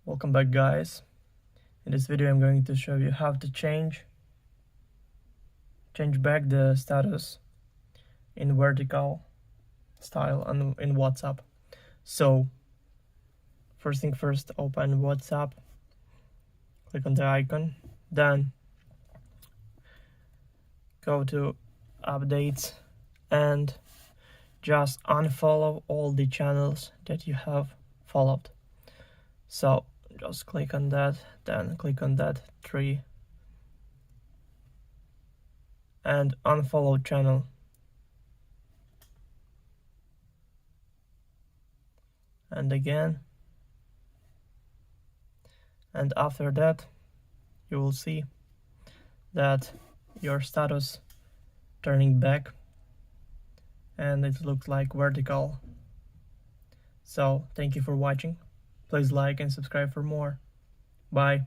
Welcome back, guys. In this video I'm going to show you how to change back the status in vertical style in WhatsApp. So first thing first, open WhatsApp, click on the icon, then go to updates and just unfollow all the channels that you have followed. So just click on that, then click on that tree and unfollow channel. And again, and after that you will see that your status turning back and it looks like vertical. So thank you for watching. Please like and subscribe for more. Bye.